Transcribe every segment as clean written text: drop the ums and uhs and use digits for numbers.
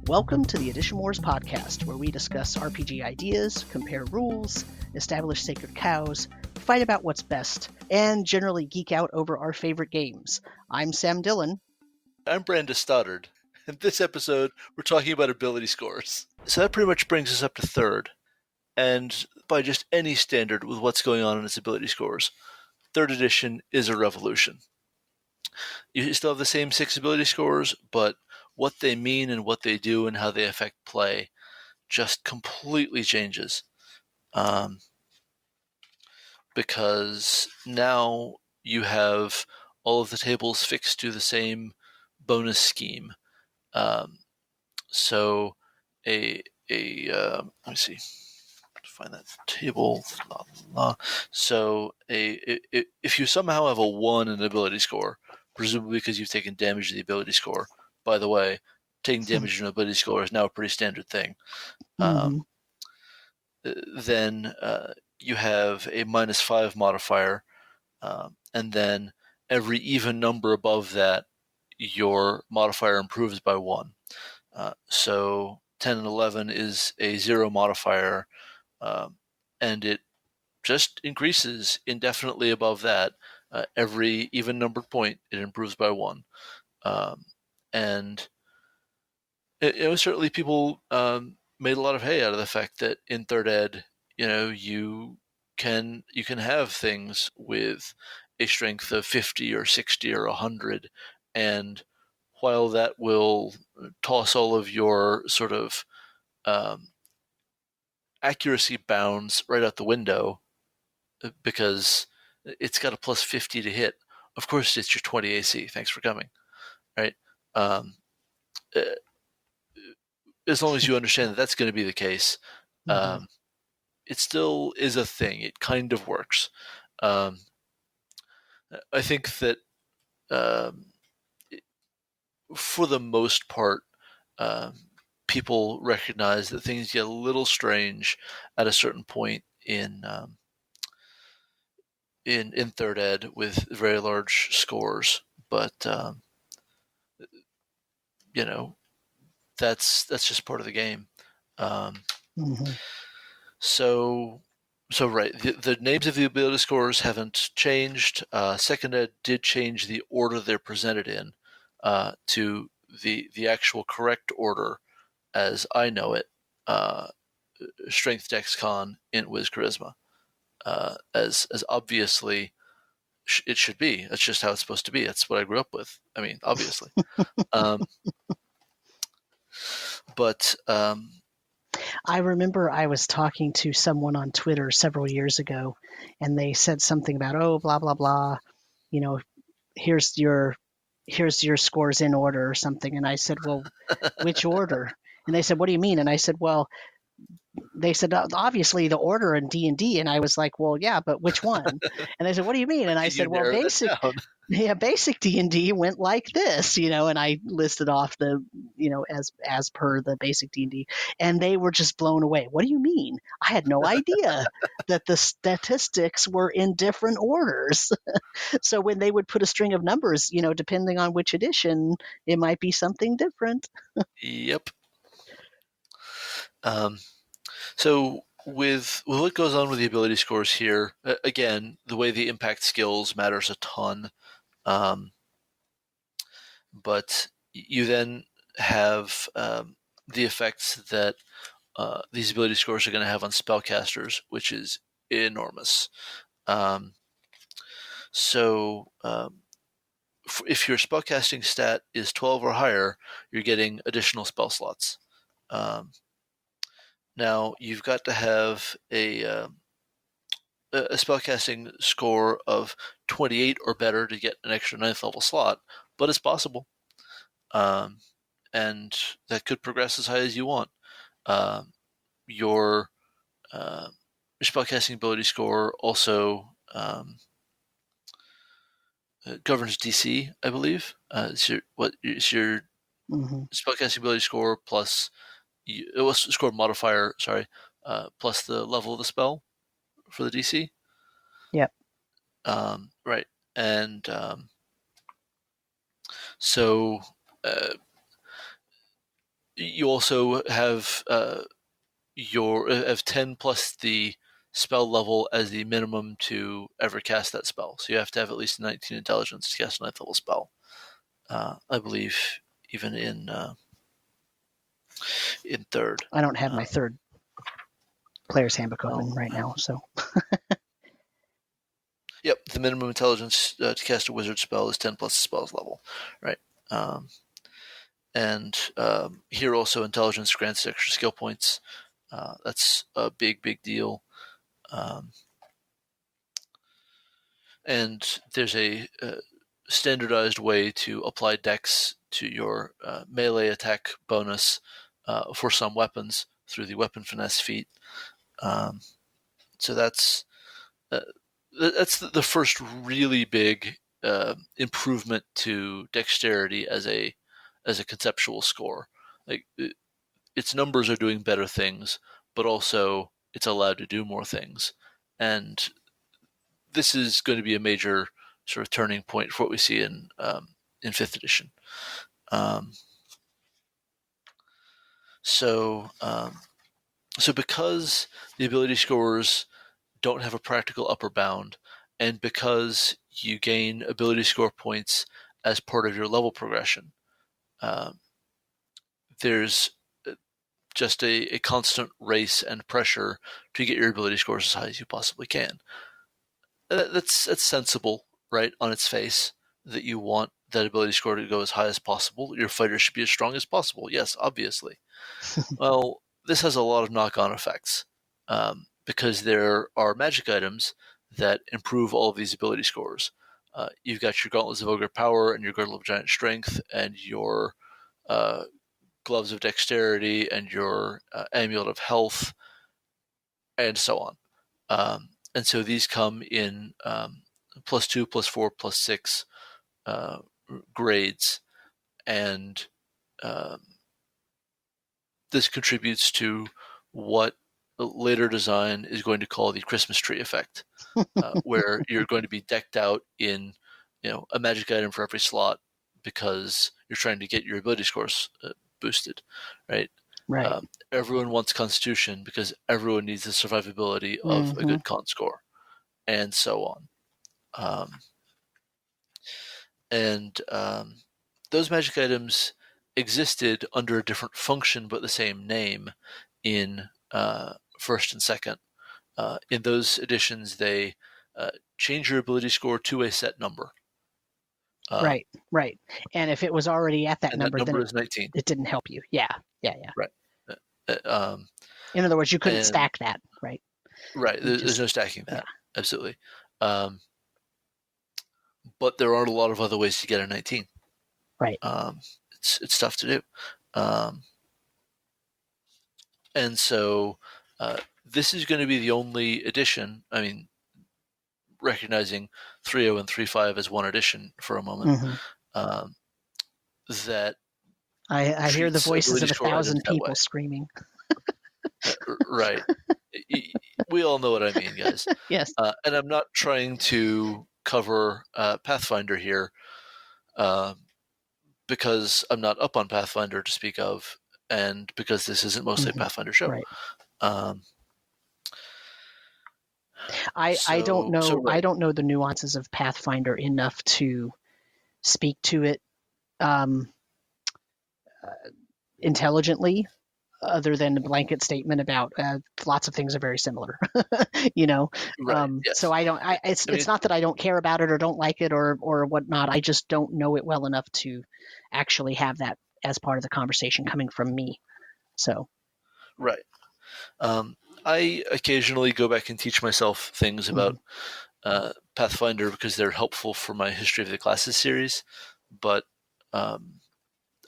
Welcome to the Edition Wars podcast, where we discuss RPG ideas, compare rules, establish sacred cows, fight about what's best, and generally geek out over our favorite games. I'm Sam Dillon. I'm Brandon Stoddard. In this episode, we're talking about ability scores. So that pretty much brings us up to third. And by just any standard with what's going on in its ability scores, third edition is a revolution. You still have the same 6 ability scores, but what they mean and what they do and how they affect play just completely changes. Because now you have all of the tables fixed to the same bonus scheme. So let me see, find that table. So if you somehow have a 1 in ability score, presumably because you've taken damage to the ability score. By the way, taking damage to an ability score is now a pretty standard thing. Then you have a -5 modifier, and then every even number above that, your modifier improves by 1. So 10 and 11 is a 0 modifier, and it just increases indefinitely above that. Every even numbered point, it improves by 1. And certainly people made a lot of hay out of the fact that in third ed, you can have things with a strength of 50 or 60 or 100, and while that will toss all of your sort of accuracy bounds right out the window because it's got a plus 50 to hit, of course it's your 20 AC. Thanks for coming, right? As long as you understand that that's going to be the case, it still is a thing. It kind of works. I think that for the most part, people recognize that things get a little strange at a certain point in third ed with very large scores, but that's just part of the game. So right, the names of the ability scores haven't changed. Second ed did change the order they're presented in to the actual correct order as I know it. Strength, Dex, Con, Int, Wiz, Charisma, as obviously it should be. That's just how it's supposed to be. That's what I grew up with. I mean, obviously. But I remember I was talking to someone on Twitter several years ago, and they said something about, oh, blah, blah, blah, here's your scores in order or something. And I said, well, which order? And they said, what do you mean? And I said, well, they said, obviously the order in D&D. And I was like, well, yeah, but which one? And they said, what do you mean? And I said, well, basic D&D went like this, and I listed off the, as per the basic D&D, and they were just blown away. What do you mean? I had no idea that the statistics were in different orders. So when they would put a string of numbers, depending on which edition, it might be something different. Yep. So with what goes on with the ability scores here, again, the way the impact skills matters a ton. But you then have the effects that these ability scores are going to have on spellcasters, which is enormous. So if your spellcasting stat is 12 or higher, you're getting additional spell slots. Now, you've got to have a spellcasting score of 28 or better to get an extra 9th level slot, but it's possible. And that could progress as high as you want. Your spellcasting ability score also governs DC, I believe. It's your spellcasting ability score plus score modifier, plus the level of the spell for the DC. Yep. Right. And so You also have have 10 plus the spell level as the minimum to ever cast that spell. So you have to have at least 19 intelligence to cast a 9th level spell. I believe even in 3rd. I don't have my 3rd player's handbook open right now, so. Yep, the minimum intelligence to cast a wizard spell is 10 plus the spell's level, right? And here also intelligence grants extra skill points. That's a big deal. And there's a standardized way to apply dex to your melee attack bonus for some weapons through the weapon finesse feat. So that's the first really big improvement to dexterity as a conceptual score. Like its numbers are doing better things, but also it's allowed to do more things. And this is going to be a major sort of turning point for what we see in 5th edition. So because the ability scores don't have a practical upper bound, and because you gain ability score points as part of your level progression, there's just a constant race and pressure to get your ability scores as high as you possibly can. That's sensible, right, on its face, that you want that ability score to go as high as possible. Your fighter should be as strong as possible. Yes, obviously. Well, this has a lot of knock-on effects because there are magic items that improve all of these ability scores. You've got your Gauntlets of Ogre Power and your Girdle of Giant Strength and your Gloves of Dexterity and your Amulet of Health and so on. And so these come in +2, +4, +6 grades, and this contributes to what later design is going to call the Christmas tree effect, where you're going to be decked out in a magic item for every slot because you're trying to get your ability scores boosted, right? Right. Everyone wants Constitution because everyone needs the survivability of a good con score, and so on. Those magic items existed under a different function but the same name in 1st and 2nd. In those editions, they change your ability score to a set number. Right. And if it was already at that number, then is 19. It didn't help you. Yeah. Right. In other words, you couldn't stack that, right? Right. There's no stacking that. Yeah. Absolutely. But there aren't a lot of other ways to get a 19. Right. It's tough to do. And so this is going to be the only edition, recognizing 3.0 and 3.5 as one edition for a moment, that I hear the voices of 1,000 people screaming. Right. We all know what I mean, guys. Yes. And I'm not trying to cover Pathfinder here because I'm not up on Pathfinder to speak of, and because this isn't mostly a Pathfinder show. Right. I don't know. Right. I don't know the nuances of Pathfinder enough to speak to it intelligently, other than the blanket statement about lots of things are very similar. Right, yes. So I don't. It's not that I don't care about it or don't like it or whatnot. I just don't know it well enough to actually have that as part of the conversation coming from me. So. Right. I occasionally go back and teach myself things about Pathfinder because they're helpful for my History of the Classes series, but I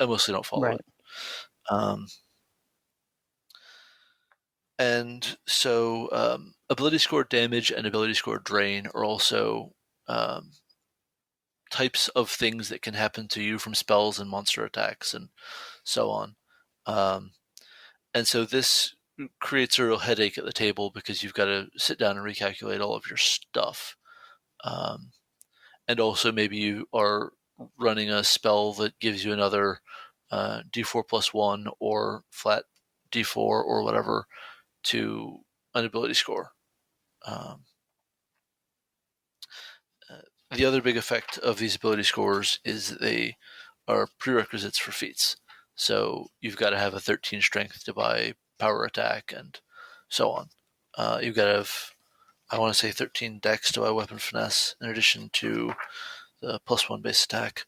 mostly don't follow it. And so ability score damage and ability score drain are also types of things that can happen to you from spells and monster attacks and so on. And so this creates a real headache at the table because you've got to sit down and recalculate all of your stuff. And also maybe you are running a spell that gives you another D4 plus 1 or flat D4 or whatever to an ability score. The other big effect of these ability scores is that they are prerequisites for feats. So you've got to have a 13 strength to buy power attack and so on. You've got to have, I want to say 13 dex to buy weapon finesse in addition to the plus 1 base attack.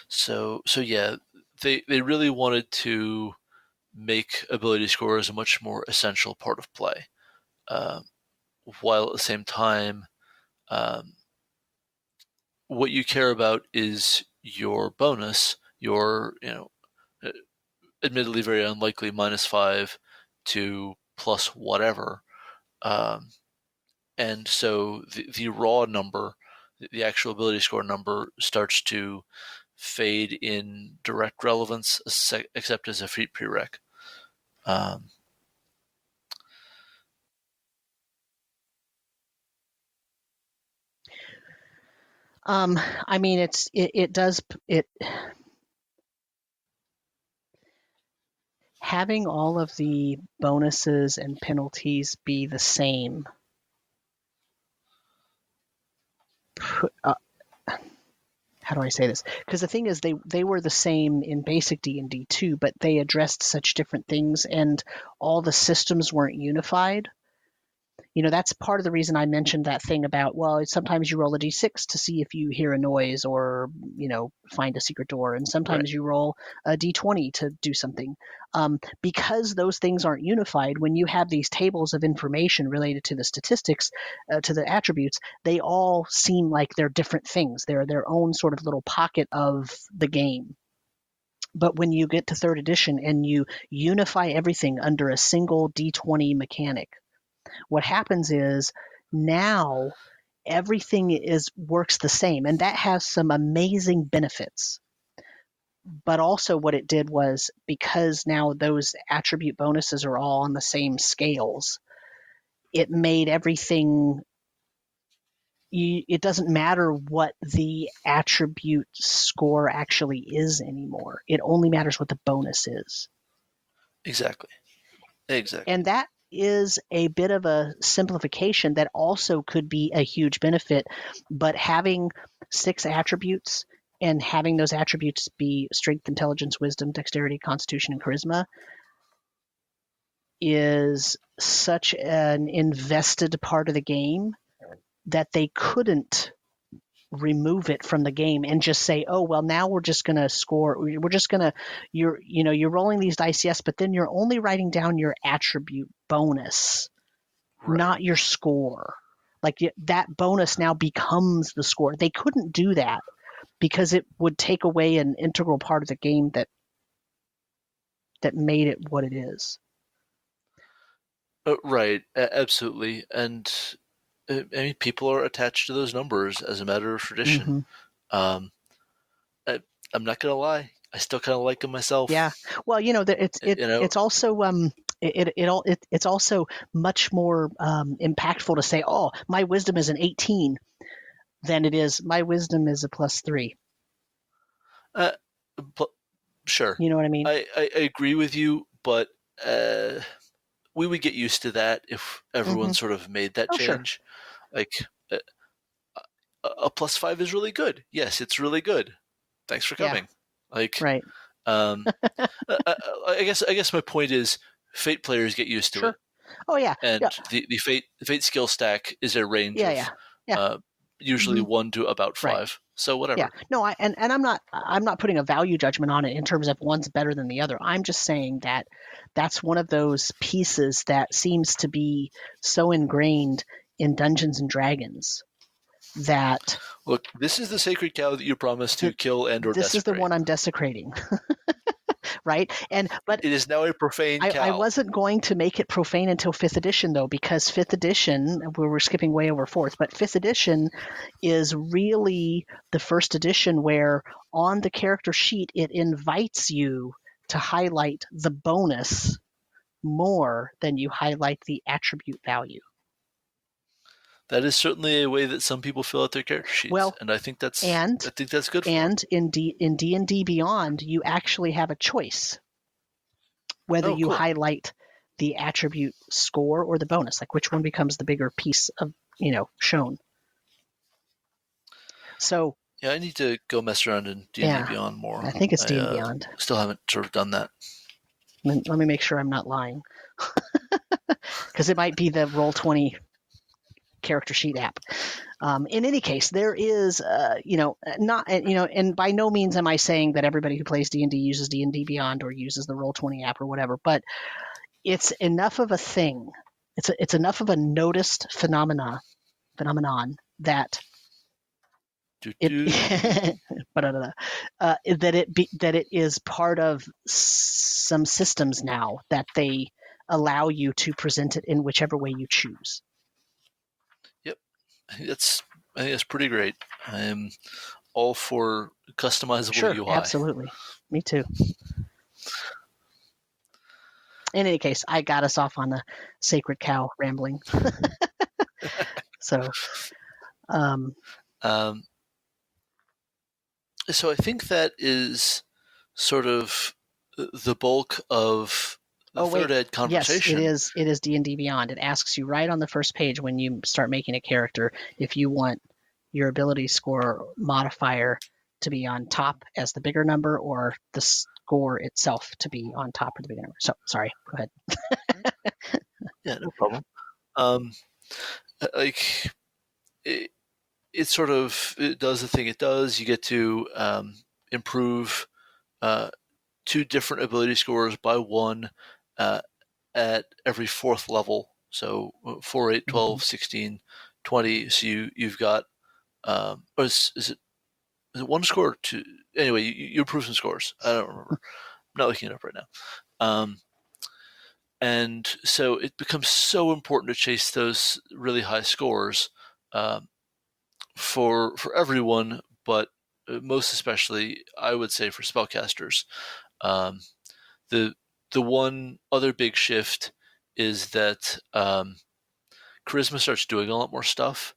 So yeah, they really wanted to make ability scores a much more essential part of play, while at the same time, what you care about is your bonus, your admittedly very unlikely -5 to plus whatever, and so the raw number, the actual ability score number, starts to fade in direct relevance, except as a feat prereq. I mean, it does having all of the bonuses and penalties be the same. How do I say this? Because the thing is, they were the same in basic D&D too, but they addressed such different things, and all the systems weren't unified. That's part of the reason I mentioned that thing about, well, sometimes you roll a d6 to see if you hear a noise or, find a secret door. And sometimes you roll a d20 to do something. Because those things aren't unified, when you have these tables of information related to the statistics, to the attributes, they all seem like they're different things. They're their own sort of little pocket of the game. But when you get to 3rd edition and you unify everything under a single d20 mechanic, what happens is now everything works the same, and that has some amazing benefits. But also what it did was, because now those attribute bonuses are all on the same scales, it made everything, it doesn't matter what the attribute score actually is anymore. It only matters what the bonus is. Exactly. And that is a bit of a simplification that also could be a huge benefit, but having 6 attributes and having those attributes be strength, intelligence, wisdom, dexterity, constitution, and charisma is such an invested part of the game that they couldn't remove it from the game and just say, oh, well, now we're just going to score. We're just going to, you're rolling these dice, yes, but then you're only writing down your attribute bonus, not your score. Like that bonus now becomes the score. They couldn't do that because it would take away an integral part of the game that made it what it is. Right, absolutely. And I mean, people are attached to those numbers as a matter of tradition. Mm-hmm. I'm not gonna lie, I still kind of like them myself. Yeah, well, it's also it's also much more impactful to say, oh, my wisdom is an 18, than it is my wisdom is a +3. Sure, you know what I mean. I agree with you, but we would get used to that if everyone sort of made that change. Sure. Like a +5 is really good. Yes, it's really good. Thanks for coming. Yeah. Like, right. I guess my point is, Fate players get used to it. Oh yeah. And the Fate skill stack is a range of usually 1 to about 5. Right. So whatever. Yeah. No, I'm not putting a value judgment on it in terms of one's better than the other. I'm just saying that that's one of those pieces that seems to be so ingrained in Dungeons and Dragons that, look, this is the sacred cow that you promised to kill and or this desecrate. Is the one I'm desecrating. Right? But it is now a profane cow. I wasn't going to make it profane until 5th edition, though, because 5th edition, we're skipping way over 4th, but 5th edition is really the first edition where on the character sheet it invites you to highlight the bonus more than you highlight the attribute value. That is certainly a way that some people fill out their character sheets, Well, and I think that's good for and them. in D&D Beyond, you actually have a choice whether you cool. highlight the attribute score or the bonus, like which one becomes the bigger piece of shown. So yeah, I need to go mess around in D&D Beyond more. I think it's D&D Beyond. Still haven't sort of done that. Let me make sure I'm not lying, because it might be the Roll20 character sheet app. In any case, there is, not, and by no means am I saying that everybody who plays D&D uses D&D Beyond or uses the Roll20 app or whatever, but it's enough of a thing. It's enough of a noticed phenomenon that that it is part of some systems now that they allow you to present it in whichever way you choose. Yep, I think that's pretty great. I am all for customizable UI. Absolutely, me too. In any case, I got us off on a sacred cow rambling. So I think that is sort of the bulk of the third ed conversation. Yes, it is D&D Beyond. It asks you right on the first page when you start making a character if you want your ability score modifier to be on top as the bigger number or the score itself to be on top of the bigger number. So, sorry, go ahead. Yeah, no problem. It sort of does the thing it does. You get to improve 2 different ability scores by 1 at every 4th level. So 4, 8, 12, 16, 20. So you've got, or is it 1 score or 2? Anyway, you improve some scores. I don't remember. I'm not looking it up right now. And so it becomes so important to chase those really high scores for everyone, but most especially, I would say, for spellcasters. The one other big shift is that charisma starts doing a lot more stuff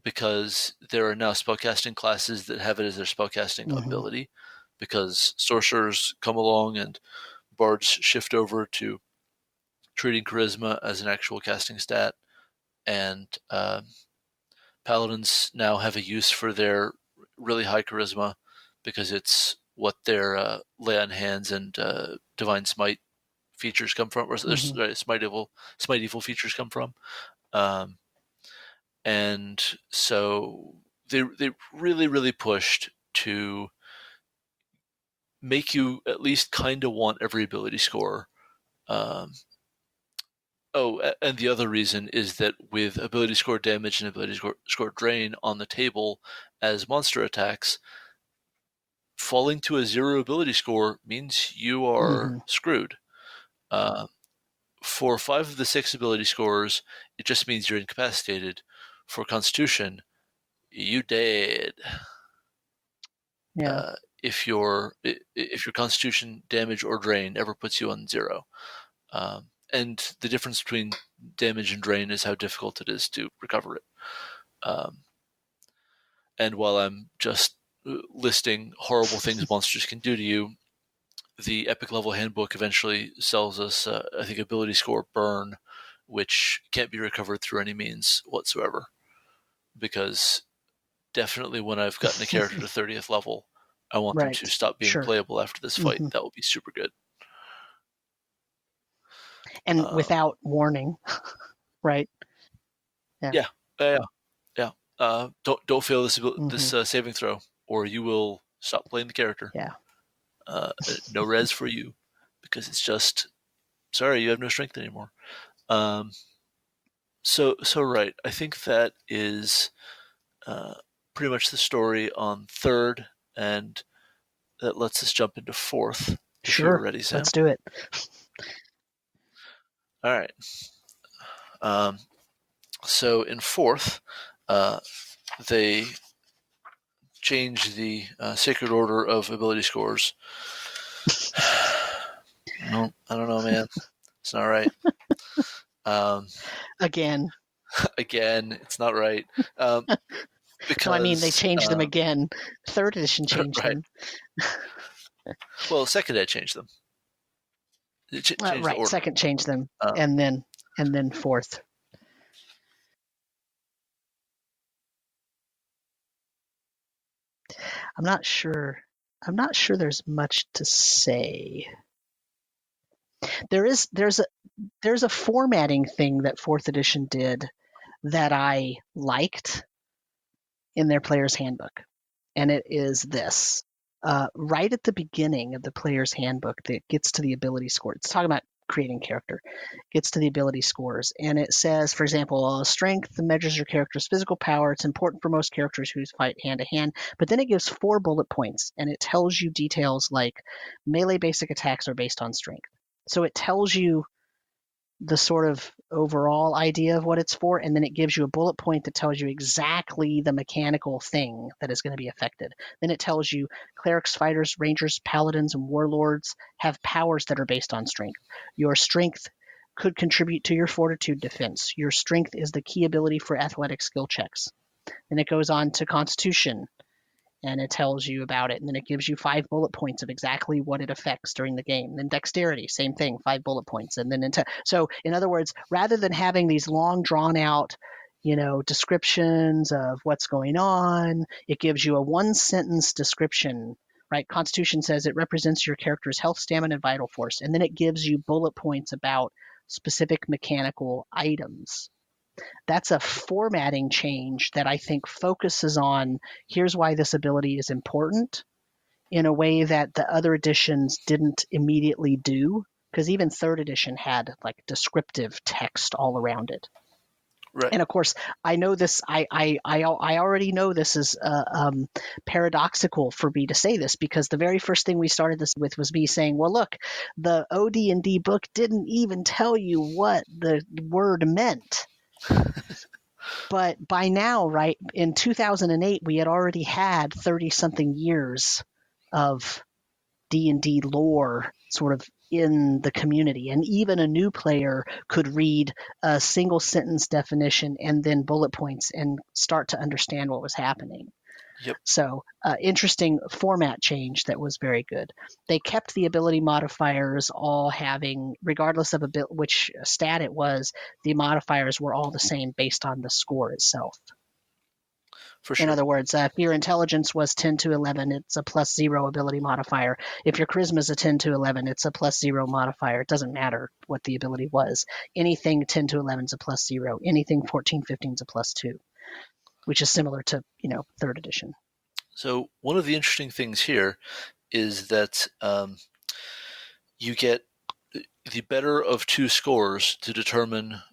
because there are now spellcasting classes that have it as their spellcasting ability, because sorcerers come along and bards shift over to treating charisma as an actual casting stat, and paladins now have a use for their really high charisma because it's what their lay on hands and divine smite features come from, or smite evil features come from. And so they really, really pushed to make you at least kind of want every ability score. And the other reason is that with ability score damage and ability score drain on the table as monster attacks, falling to a 0 ability score means you are screwed. For 5 of the 6 ability scores, it just means you're incapacitated. For Constitution, you dead. Yeah. If your Constitution damage or drain ever puts you on 0. And the difference between damage and drain is how difficult it is to recover it. And while I'm just listing horrible things monsters can do to you, the Epic Level Handbook eventually sells us, I think, ability score burn, which can't be recovered through any means whatsoever. Because definitely when I've gotten a character to 30th level, I want them to stop being playable after this fight. That will be super good. And without warning, right? Yeah. Don't fail this saving throw, or you will stop playing the character. Yeah. No res for you, because it's just, sorry, you have no strength anymore. So right, I think that is pretty much the story on 3rd, and that lets us jump into 4th. If you're ready, Sam. Let's do it. All right. So in 4th, they change the sacred order of ability scores. No, I don't know, man. It's not right. Again. Again, it's not right. Because, No, I mean, they changed them again. Third edition changed right. them. Well, second ed changed them. It changed the Right, order. second changed them, and then fourth. I'm not sure there's much to say. There's a formatting thing that fourth edition did that I liked in their player's handbook, and it is this. Right at the beginning of the player's handbook that gets to the ability score. It's talking about creating character. Gets to the ability scores, and it says, for example, strength measures your character's physical power. It's important for most characters who fight hand to hand, but then it gives 4 bullet points, and it tells you details like melee basic attacks are based on strength. So it tells you the sort of overall idea of what it's for, and then it gives you a bullet point that tells you exactly the mechanical thing that is going to be affected. Then it tells you clerics, fighters, rangers, paladins, and warlords have powers that are based on strength. Your strength could contribute to your fortitude defense. Your strength is the key ability for athletic skill checks. Then it goes on to constitution, and it tells you about it, and then it gives you 5 bullet points of exactly what it affects during the game. Then dexterity, same thing, 5 bullet points. And then so in other words, rather than having these long drawn out, descriptions of what's going on, it gives you a 1-sentence description. Right? Constitution says it represents your character's health, stamina, and vital force, and then it gives you bullet points about specific mechanical items. That's a formatting change that I think focuses on here's why this ability is important in a way that the other editions didn't immediately do, because even third edition had like descriptive text all around it. Right. And of course, I know this. I already know this is paradoxical for me to say this, because the very first thing we started this with was me saying, "Well, look, the AD&D book didn't even tell you what the word meant." But by now, right, in 2008, we had already had 30-something years of D&D lore sort of in the community. And even a new player could read a single sentence definition and then bullet points and start to understand what was happening. Yep. So interesting format change that was very good. They kept the ability modifiers all having, regardless of which stat it was, the modifiers were all the same based on the score itself. For sure. In other words, if your intelligence was 10 to 11, it's a +0 ability modifier. If your charisma is a 10 to 11, it's a +0 modifier. It doesn't matter what the ability was. Anything 10 to 11 is a +0. Anything 14, 15 is a +2, which is similar to, third edition. So one of the interesting things here is that you get the better of 2 scores to determine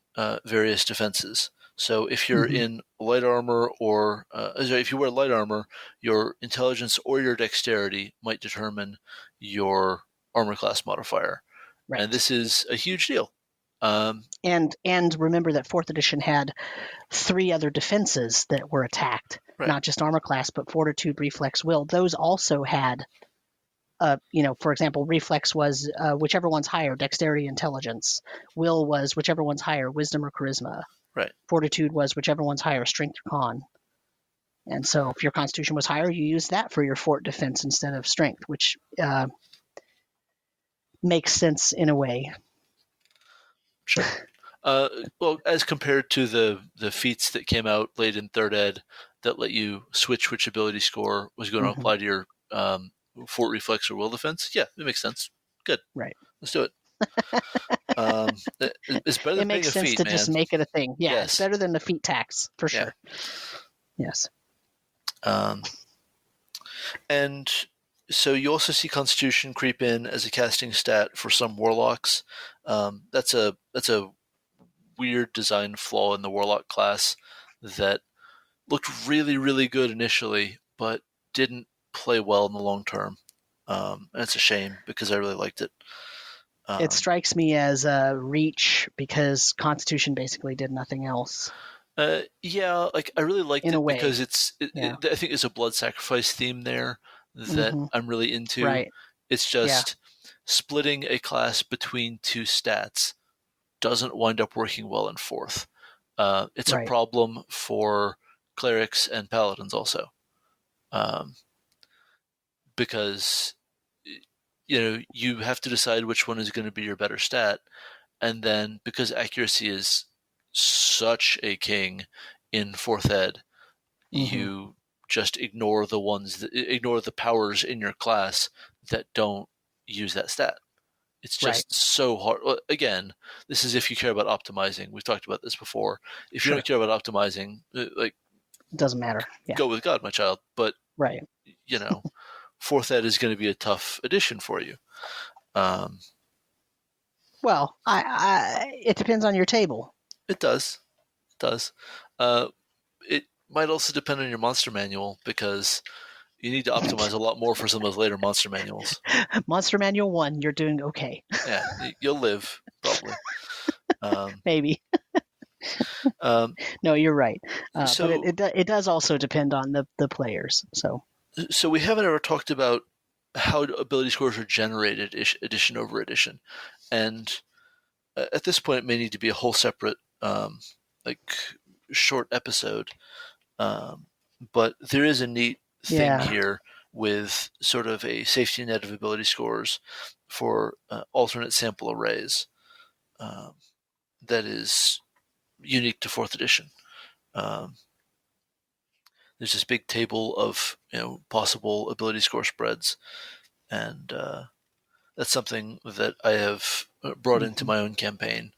various defenses. So if you're in light armor, or if you wear light armor, your intelligence or your dexterity might determine your armor class modifier. Right. And this is a huge deal. And remember that 4th edition had 3 other defenses that were attacked, right. Not just armor class, but fortitude, reflex, will. Those also had, for example, reflex was whichever one's higher, dexterity, intelligence. Will was whichever one's higher, wisdom or charisma. Right. Fortitude was whichever one's higher, strength or con. And so if your constitution was higher, you use that for your fort defense instead of strength, which makes sense in a way. Sure. Well, as compared to the feats that came out late in third ed that let you switch which ability score was going to apply to your fort reflex or will defense, yeah, it makes sense. Good. Right. Let's do it. It's better than it makes being a sense feat, to man. Just make it a thing. Yeah, yes. It's better than the feat tax for sure. Yes. And so you also see Constitution creep in as a casting stat for some warlocks. That's a weird design flaw in the warlock class that looked really, really good initially, but didn't play well in the long term. And it's a shame because I really liked it. It strikes me as a reach because Constitution basically did nothing else. Yeah, like I really liked in it because I think there's a blood sacrifice theme there that I'm really into. Right. It's just splitting a class between 2 stats doesn't wind up working well in 4th. It's Right. a problem for clerics and paladins also, because you have to decide which one is going to be your better stat, and then because accuracy is such a king in 4th ed, you just ignore the powers in your class that don't use that stat. It's just so hard. Well, again, this is if you care about optimizing. We've talked about this before. If you don't care about optimizing, like, it doesn't matter. Yeah. go with God, my child. But Right. 4th ed is going to be a tough addition for you. Well, it depends on your table. It does. It might also depend on your monster manual, because you need to optimize a lot more for some of those later monster manuals. Monster Manual 1, you're doing okay. Yeah, you'll live, probably. Maybe. No, you're right. But it does also depend on the players. So we haven't ever talked about how ability scores are generated edition over edition. And at this point, it may need to be a whole separate short episode. But there is a neat thing here with sort of a safety net of ability scores for alternate sample arrays that is unique to 4th edition. There's this big table of possible ability score spreads, and that's something that I have brought into my own campaign.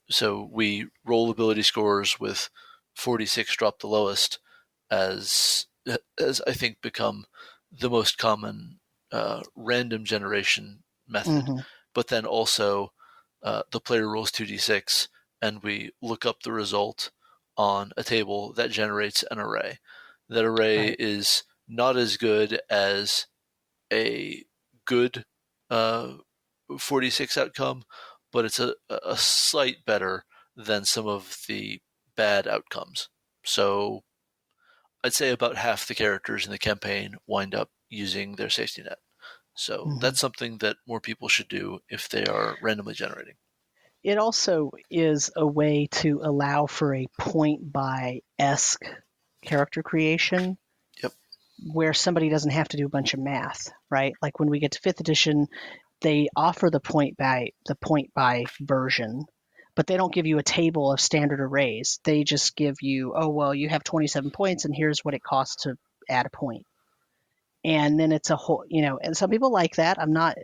So we roll ability scores with 46 drop the lowest as I think become the most common random generation method. But then also the player rolls 2d6 and we look up the result on a table that generates an array. That array is not as good as a good 46 outcome, but it's a slight better than some of the bad outcomes. So I'd say about half the characters in the campaign wind up using their safety net. So that's something that more people should do if they are randomly generating. It also is a way to allow for a point-by-esque character creation. Yep. Where somebody doesn't have to do a bunch of math, right? Like when we get to 5th edition, they offer the point by version, but they don't give you a table of standard arrays. They just give you, you have 27 points and here's what it costs to add a point. And then it's a whole, and some people like that. I'm not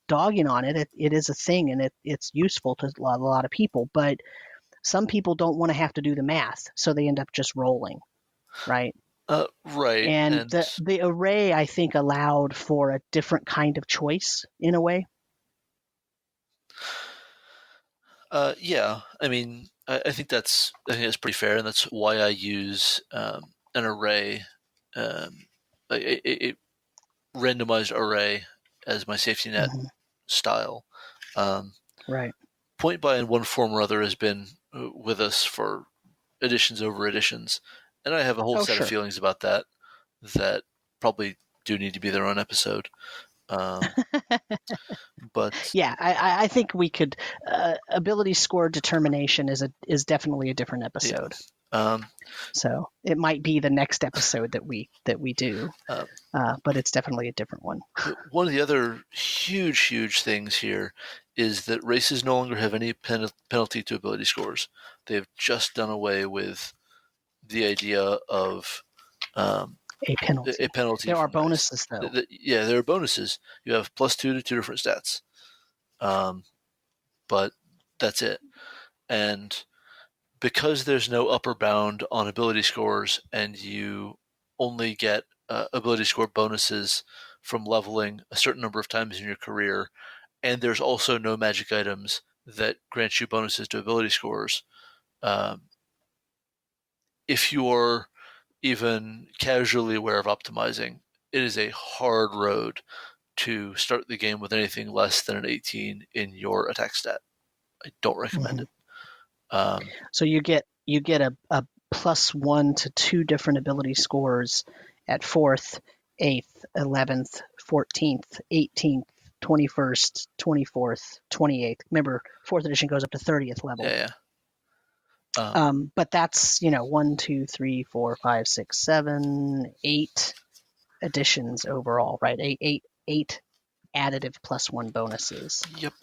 dogging on it. It is a thing and it's useful to a lot of people, but some people don't want to have to do the math, so they end up just rolling, right? Right. And the array, I think, allowed for a different kind of choice in a way. Yeah, I mean, I think that's pretty fair, and that's why I use an array, a randomized array as my safety net style. Right. Point by in one form or other has been with us for editions over editions, and I have a whole set of feelings about that probably do need to be their own episode. But yeah, I think we could. Ability score determination is definitely a different episode. Yeah. So it might be the next episode that we do, but it's definitely a different one. One of the other huge things here is that races no longer have any penalty to ability scores. They've just done away with the idea of a penalty. There are bonuses, though. Yeah, there are bonuses. You have +2 to 2 different stats. But that's it. And because there's no upper bound on ability scores and you only get ability score bonuses from leveling a certain number of times in your career, and there's also no magic items that grant you bonuses to ability scores, if you're even casually aware of optimizing, it is a hard road to start the game with anything less than an 18 in your attack stat. I don't recommend it. So you get a +1 to 2 different ability scores at 4th, 8th, 11th, 14th, 18th, 21st, 24th, 28th. Remember, 4th edition goes up to 30th level. Yeah. But that's 1, 2, 3, 4, 5, 6, 7, 8 additions overall, right? Eight additive +1 bonuses. Yep.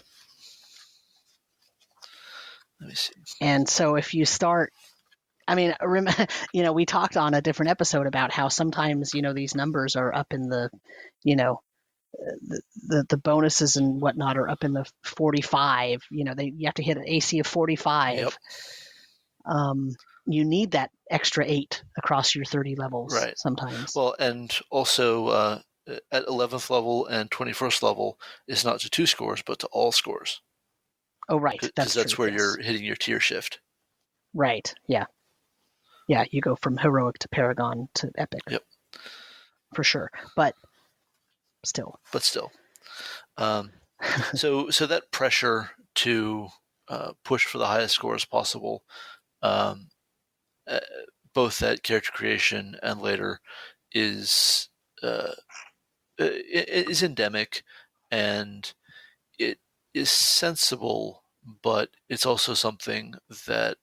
Let me see. And so if you start, we talked on a different episode about how sometimes these numbers are up in the the bonuses and whatnot are up in the 45. You have to hit an AC of 45. Yep. You need that extra 8 across your 30 levels Right. sometimes. Well, and also at 11th level and 21st level is not to 2 scores, but to all scores. Oh, right. That's where you're hitting your tier shift. Right. Yeah. Yeah, you go from heroic to paragon to epic. Yep. For sure. But still. So that pressure to push for the highest scores possible, both at character creation and later, is endemic, and it is sensible, but it's also something that,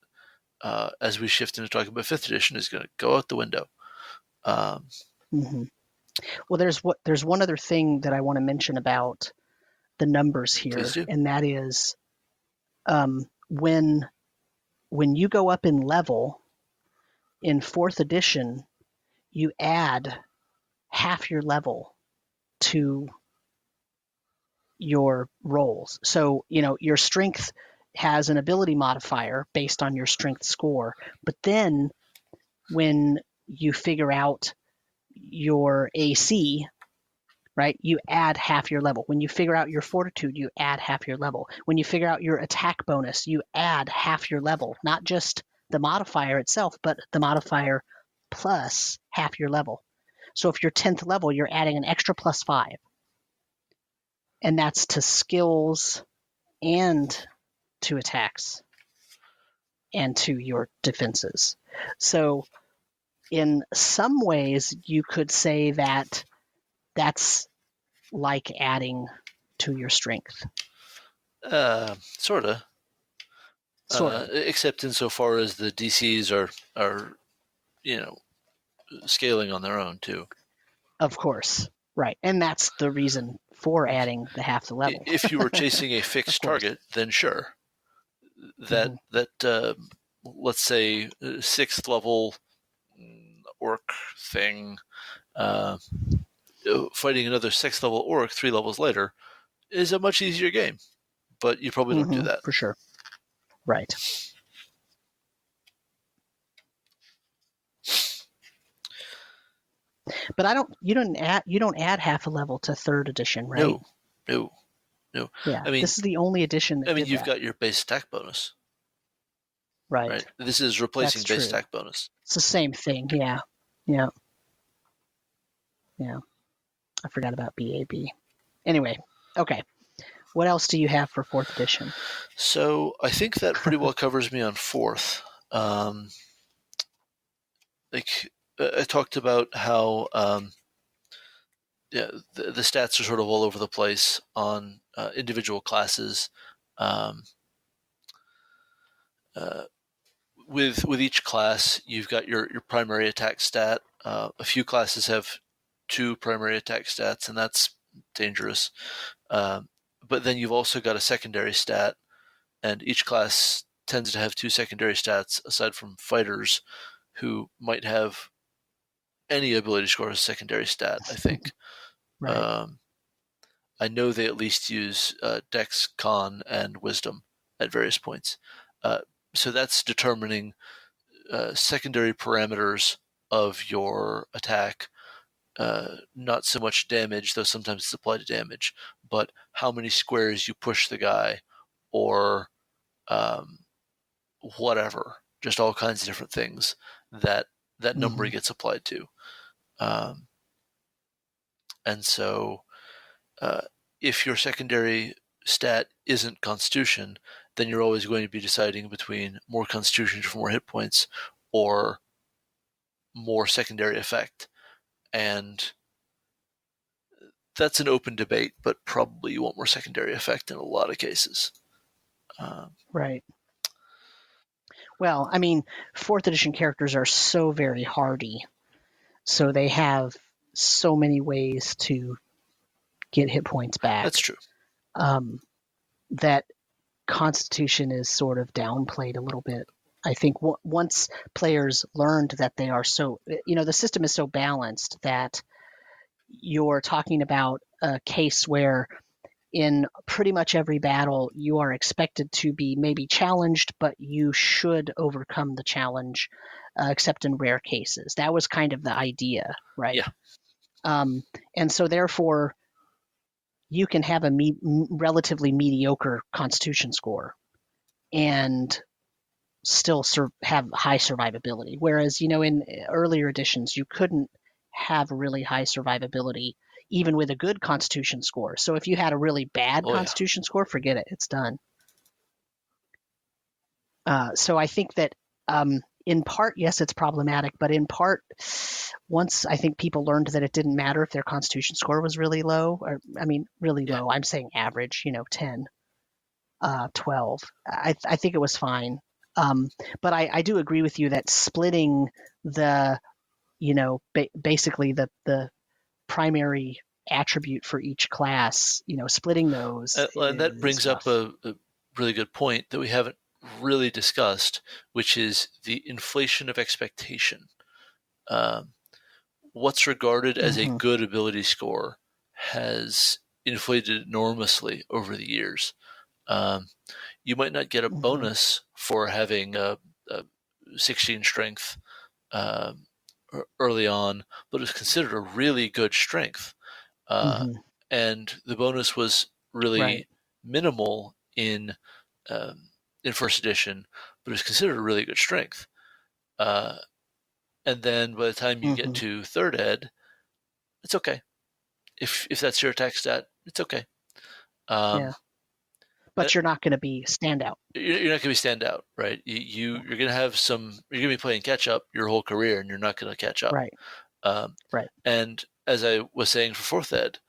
as we shift into talking about 5th edition, is going to go out the window. Mm-hmm. Well, there's one other thing that I want to mention about the numbers here, and that is when you go up in level in 4th edition, you add half your level to your rolls. So your strength has an ability modifier based on your strength score, but then when you figure out your AC, right, you add half your level. When you figure out your fortitude, you add half your level. When you figure out your attack bonus, you add half your level, not just the modifier itself, but the modifier plus half your level. So if you're 10th level, you're adding an extra +5. And that's to skills and to attacks and to your defenses. So in some ways, you could say that that's like adding to your strength. Sort of. Except insofar as the DCs are scaling on their own too. Of course, right, and that's the reason for adding the half the level. If you were chasing a fixed target, then sure. That let's say 6th level orc thing, fighting another 6th level orc 3 levels later is a much easier game, but you probably don't do that for sure. Right. But you don't add half a level to 3rd edition, right? No. Yeah, this is the only edition that you've got your base attack bonus. Right. This is replacing base attack bonus. It's the same thing. Yeah. I forgot about BAB. Anyway, okay. What else do you have for 4th edition? So I think that pretty well covers me on 4th. I talked about how the stats are sort of all over the place on individual classes. With each class, you've got your primary attack stat. A few classes have 2 primary attack stats, and that's dangerous. But then you've also got a secondary stat, and each class tends to have 2 secondary stats, aside from fighters, who might have any ability score as a secondary stat, I think. Right. I know they at least use Dex, Con, and Wisdom at various points. So that's determining secondary parameters of your attack. Not so much damage, though sometimes it's applied to damage, but how many squares you push the guy, or whatever. Just all kinds of different things that number gets applied to. And so if your secondary stat isn't Constitution, then you're always going to be deciding between more Constitution for more hit points or more secondary effect. And that's an open debate, but probably you want more secondary effect in a lot of cases. Right. Well, I mean, fourth edition characters are so very hardy, so they have so many ways to get hit points back. That's true. That Constitution is sort of downplayed a little bit. I think once players learned that they are so, the system is so balanced that you're talking about a case where in pretty much every battle you are expected to be maybe challenged, but you should overcome the challenge, except in rare cases. That was kind of the idea, right? Yeah. And so therefore, you can have a relatively mediocre Constitution score and still have high survivability. Whereas, in earlier editions, you couldn't have really high survivability even with a good Constitution score. So if you had a really bad Constitution score, forget it. It's done. So I think that in part, yes, it's problematic, but in part, once I think people learned that it didn't matter if their Constitution score was really low, really low. I'm saying average, 10, 12. I think it was fine. But I do agree with you that splitting the, basically the primary attribute for each class, splitting those. And that brings up a really good point that we haven't really discussed, which is the inflation of expectation. What's regarded as a good ability score has inflated enormously over the years. You might not get a bonus for having a 16 strength early on, but it's considered a really good strength. And the bonus was really minimal in first edition, but it's considered a really good strength. And then by the time you get to third ed, it's okay. If that's your attack stat, it's okay. But you're not going to be standout. You're not going to be standout, right? You're going to have you're going to be playing catch up your whole career, and you're not going to catch up. Right. Right. And as I was saying for fourth ed,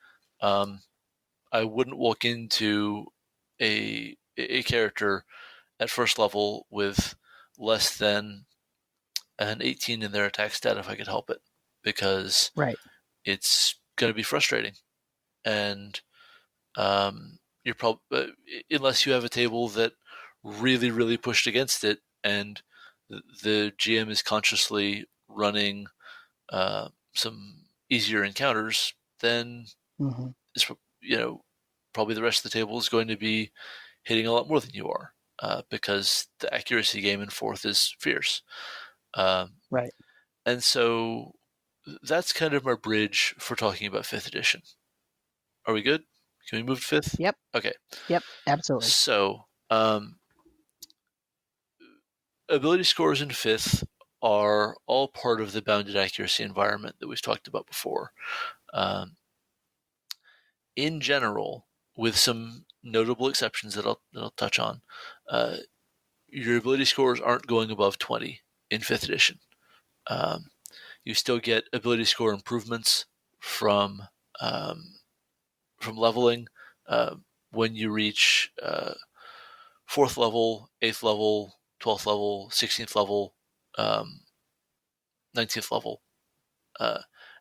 I wouldn't walk into a character at first level with less than an 18 in their attack stat if I could help it, because it's going to be frustrating. And you're probably, unless you have a table that really, really pushed against it, and the GM is consciously running some easier encounters, then it's, probably the rest of the table is going to be hitting a lot more than you are, because the accuracy game in fourth is fierce. And so that's kind of my bridge for talking about fifth edition. Are we good? Can we move to fifth? Yep. Okay. Yep, absolutely. So, ability scores in fifth are all part of the bounded accuracy environment that we've talked about before. In general, with some notable exceptions that I'll touch on, your ability scores aren't going above 20 in fifth edition. You still get ability score improvements from leveling when you reach 4th level, 8th level, 12th level, 16th level, 19th level,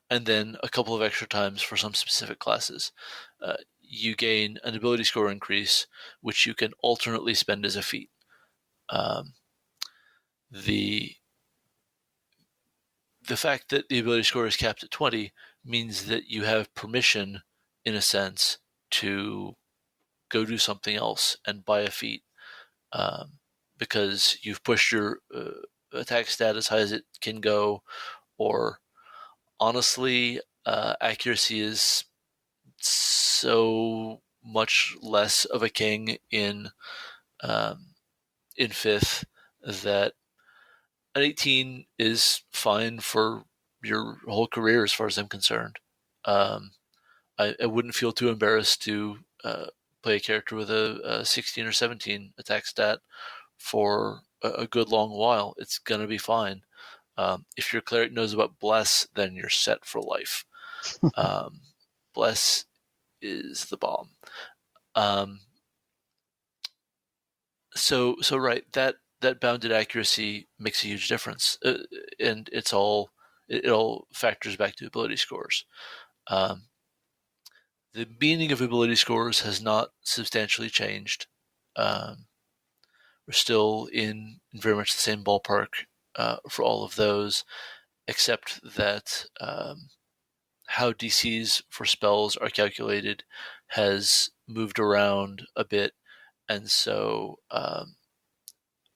and then a couple of extra times for some specific classes. You gain an ability score increase, which you can alternately spend as a feat. The fact that the ability score is capped at 20 means that you have permission, in a sense, to go do something else and buy a feat, because you've pushed your attack stat as high as it can go, or honestly, accuracy is so much less of a king in fifth that an 18 is fine for your whole career as far as I'm concerned. I wouldn't feel too embarrassed to play a character with a 16 or 17 attack stat for a good long while. It's going to be fine. If your cleric knows about Bless, then you're set for life. Bless is the bomb. So right, that that bounded accuracy makes a huge difference, and it all factors back to ability scores. The meaning of ability scores has not substantially changed. We're still in very much the same ballpark for all of those, except that how DCs for spells are calculated has moved around a bit, and so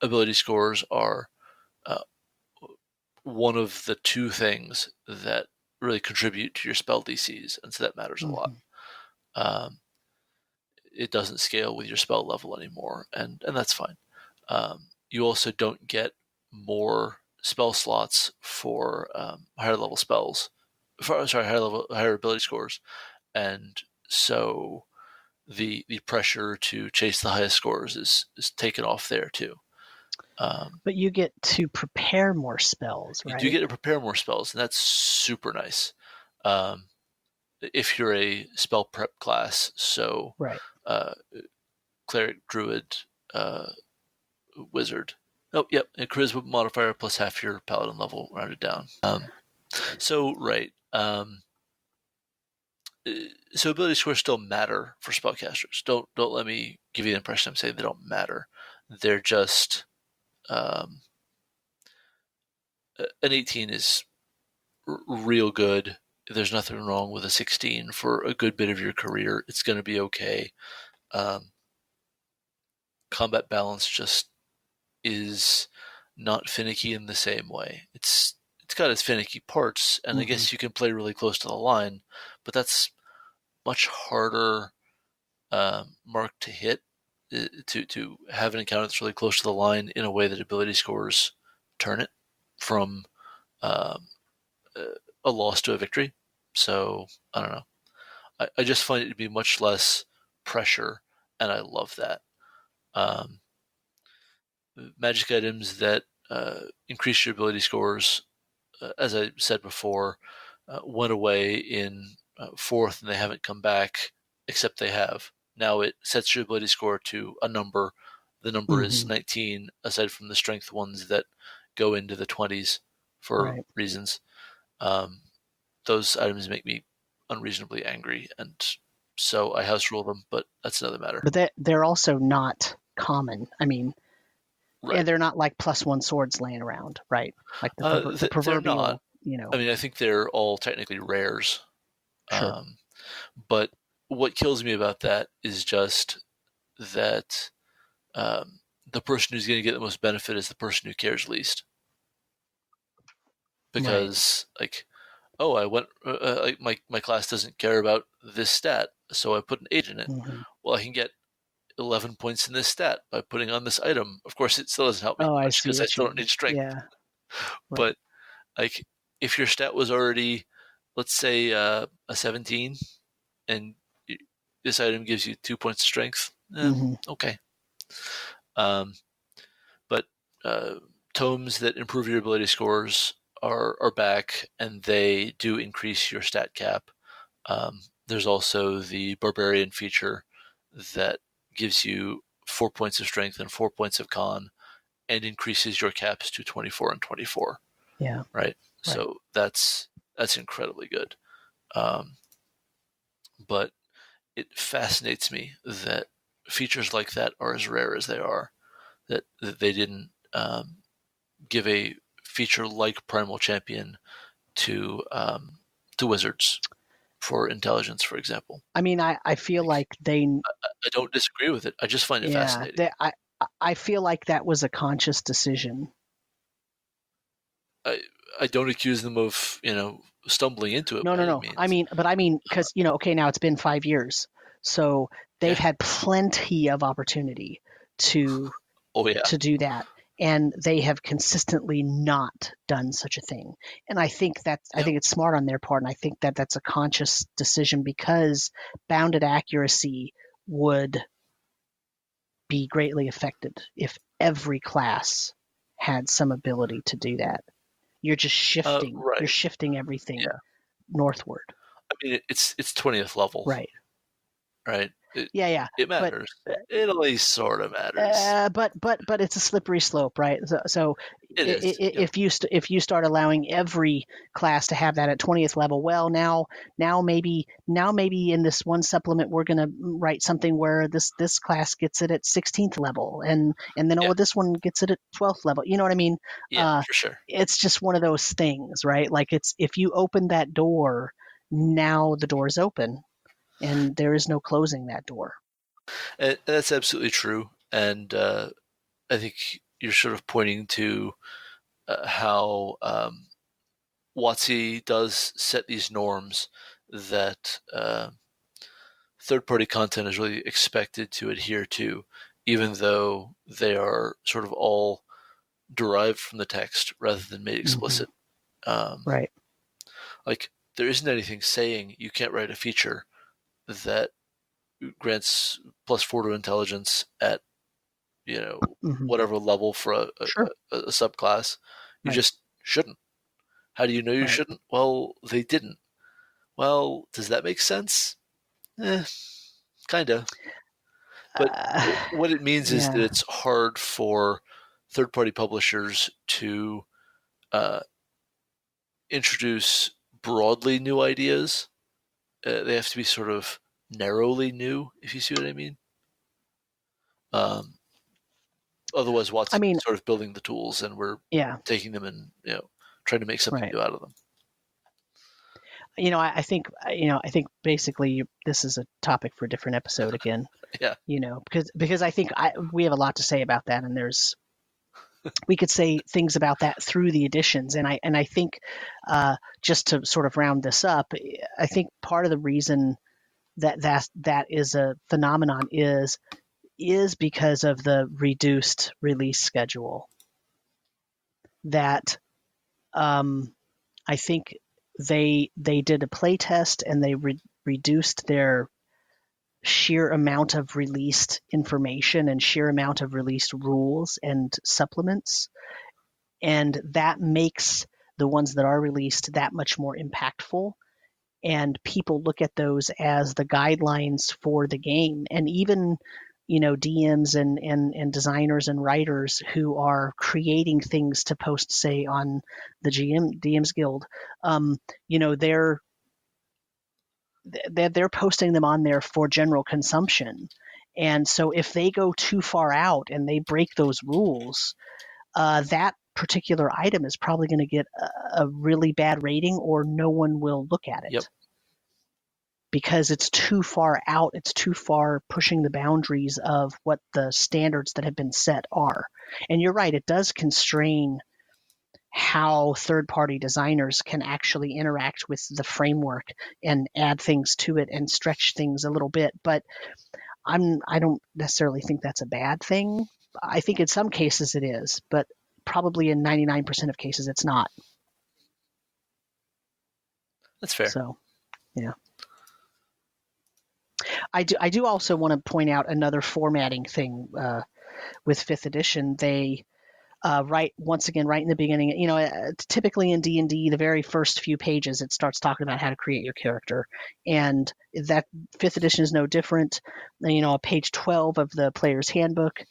ability scores are one of the two things that really contribute to your spell DCs, and so that matters a lot. It doesn't scale with your spell level anymore, and that's fine. You also don't get more spell slots for higher level spells. Higher ability scores, and so the pressure to chase the highest scores is taken off there too. But you get to prepare more spells, right? You do get to prepare more spells, and that's super nice. If you're a spell prep class, so right. Cleric, Druid, Wizard. Oh, yep, a charisma modifier plus half your paladin level rounded down. So ability scores still matter for spellcasters. Don't let me give you the impression I'm saying they don't matter. They're just an 18 is real good. There's nothing wrong with a 16 for a good bit of your career. It's going to be okay. Combat balance just is not finicky in the same way. It's got its finicky parts, and I guess you can play really close to the line, but that's much harder mark to hit, to have an encounter that's really close to the line in a way that ability scores turn it from a loss to a victory. So I don't know. I just find it to be much less pressure, and I love that. Magic items that increase your ability scores, as I said before, went away in 4th, and they haven't come back, except they have. Now it sets your ability score to a number. The number is 19, aside from the strength ones that go into the 20s for reasons. Those items make me unreasonably angry, and so I house rule them, but that's another matter. But they're also not common. I mean, yeah, they're not like +1 swords laying around, right? Like the proverbial, not. you know. I mean, I think they're all technically rares. Sure. But what kills me about that is just that the person who's going to get the most benefit is the person who cares least. Because, I went, my class doesn't care about this stat, so I put an 8 in it. Well, I can get 11 points in this stat by putting on this item. Of course, it still doesn't help me much because I still don't need strength. Yeah. But if your stat was already, let's say, a 17, and this item gives you 2 points of strength, okay. But tomes that improve your ability scores are back, and they do increase your stat cap. There's also the Barbarian feature that gives you 4 points of strength and 4 points of con, and increases your caps to 24 and 24. Yeah. Right. So that's incredibly good. But it fascinates me that features like that are as rare as they are. That they didn't give a feature like Primal Champion to Wizards for intelligence, for example. I mean, I feel like they. I don't disagree with it. I just find it fascinating. I feel like that was a conscious decision. I don't accuse them of stumbling into it. No. I mean, because okay, now it's been 5 years, so they've had plenty of opportunity to do that, and they have consistently not done such a thing. And I think I think it's smart on their part, and I think that's a conscious decision, because bounded accuracy would be greatly affected if every class had some ability to do that. You're just shifting. You're shifting everything northward. I mean, it's 20th level, right? Yeah. It But matters. It at least sort of matters. but it's a slippery slope, right? So It is. Yep. if you start allowing every class to have that at 20th level, well, now maybe in this one supplement we're going to write something where this class gets it at 16th level, and then this one gets it at 12th level. You know what I mean? Yeah, for sure. It's just one of those things, right? Like it's if you open that door, now the door is open, and there is no closing that door. And that's absolutely true. And I think you're sort of pointing to how WotC does set these norms that third-party content is really expected to adhere to, even though they are sort of all derived from the text rather than made explicit. Right. Like, there isn't anything saying you can't write a feature that grants +4 to intelligence at whatever level for a subclass. You just shouldn't. How do you know you shouldn't? Well, they didn't. Well, does that make sense? Kinda. But what it means is that it's hard for third-party publishers to introduce broadly new ideas. They have to be sort of narrowly new, if you see what I mean. Otherwise, WotC sort of building the tools, and we're taking them and trying to make something new out of them. I think basically this is a topic for a different episode again. Yeah. Because I think we have a lot to say about that, and we could say things about that through the editions, and I think just to sort of round this up, I think part of the reason that is a phenomenon is because of the reduced release schedule. That I think they did a play test and they reduced their sheer amount of released information and sheer amount of released rules and supplements, and that makes the ones that are released that much more impactful, and people look at those as the guidelines for the game. And even DMs and designers and writers who are creating things to post, say, on the DMs Guild, they're posting them on there for general consumption. And so if they go too far out and they break those rules, that particular item is probably going to get a really bad rating, or no one will look at it. Yep. Because it's too far out, it's too far pushing the boundaries of what the standards that have been set are. And you're right, it does constrain how third-party designers can actually interact with the framework and add things to it and stretch things a little bit. But I don't necessarily think that's a bad thing. I think in some cases it is, but probably in 99% of cases it's not. That's fair. So, yeah. I do also want to point out another formatting thing with 5th edition. They write in the beginning, typically in D&D, the very first few pages, it starts talking about how to create your character. And that 5th edition is no different. Page 12 of the player's handbook,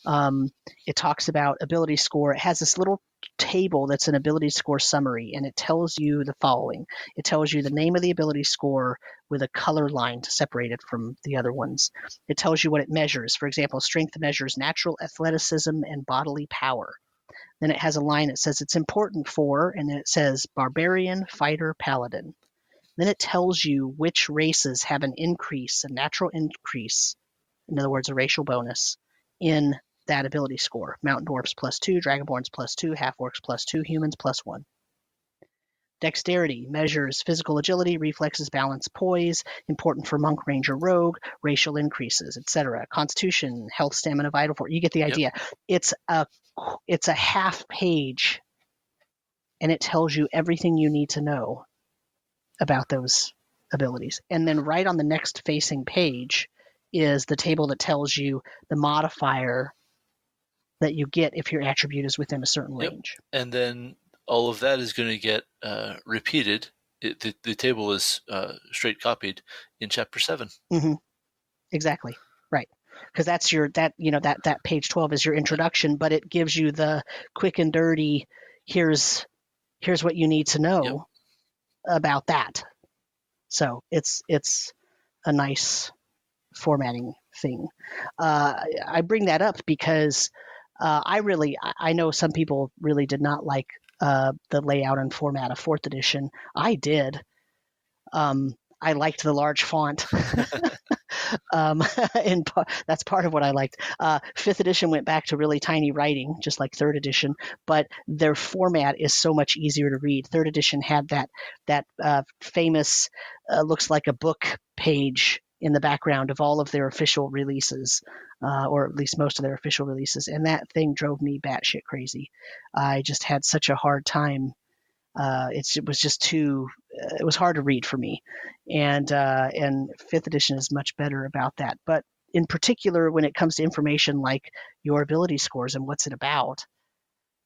it talks about ability score. It has this little table that's an ability score summary, and it tells you the following. It tells you the name of the ability score with a color line to separate it from the other ones. It tells you what it measures. For example, strength measures natural athleticism and bodily power. Then it has a line that says it's important for, and then it says barbarian, fighter, paladin. Then it tells you which races have an increase, a natural increase, in other words, a racial bonus, in that ability score. Mountain dwarfs +2, dragonborns +2, half-orcs +2, humans +1. Dexterity measures physical agility, reflexes, balance, poise, important for monk, ranger, rogue, racial increases, etc. Constitution, health, stamina, vital force. You get the idea. Yep. It's a half page, and it tells you everything you need to know about those abilities. And then right on the next facing page is the table that tells you the modifier that you get if your attribute is within a certain range. And then all of that is going to get repeated. The table is straight copied in Chapter 7. Mm-hmm. Exactly. Right. Because that's that page 12 is your introduction, but it gives you the quick and dirty. Here's what you need to know about that. So it's a nice formatting thing. I bring that up because I know some people really did not like the layout and format of 4th edition. I did. I liked the large font. And that's part of what I liked. 5th edition went back to really tiny writing, just like 3rd edition, but their format is so much easier to read. 3rd edition had that famous looks like a book page in the background of all of their official releases, or at least most of their official releases, and that thing drove me batshit crazy. I just had such a hard time. It was just too. It was hard to read for me, and 5th edition is much better about that. But in particular, when it comes to information like your ability scores and what's it about,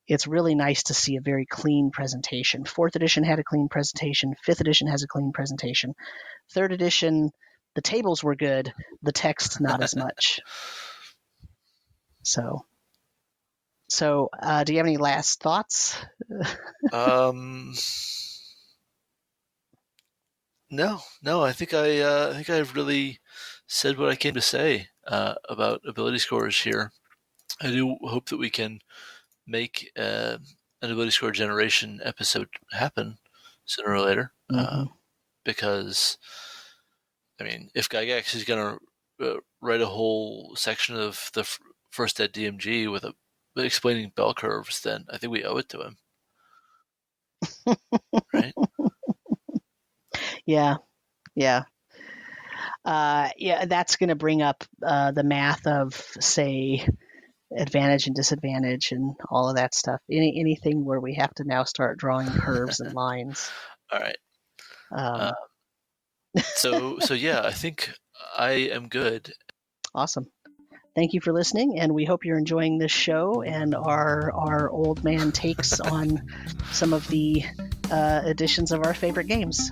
it's really nice to see a very clean presentation. 4th edition had a clean presentation. 5th edition has a clean presentation. 3rd edition, the tables were good. The text, not as much. So, do you have any last thoughts? No. I think I've really said what I came to say about ability scores here. I do hope that we can make an ability score generation episode happen sooner or later, because I mean, if Gygax is going to write a whole section of the first ed DMG with explaining bell curves, then I think we owe it to him. Right? Yeah. That's going to bring up the math of, say, advantage and disadvantage and all of that stuff. Anything where we have to now start drawing curves and lines. All right. So yeah, I think I am good. Awesome. Thank you for listening, and we hope you're enjoying this show and our old man takes on some of the editions of our favorite games.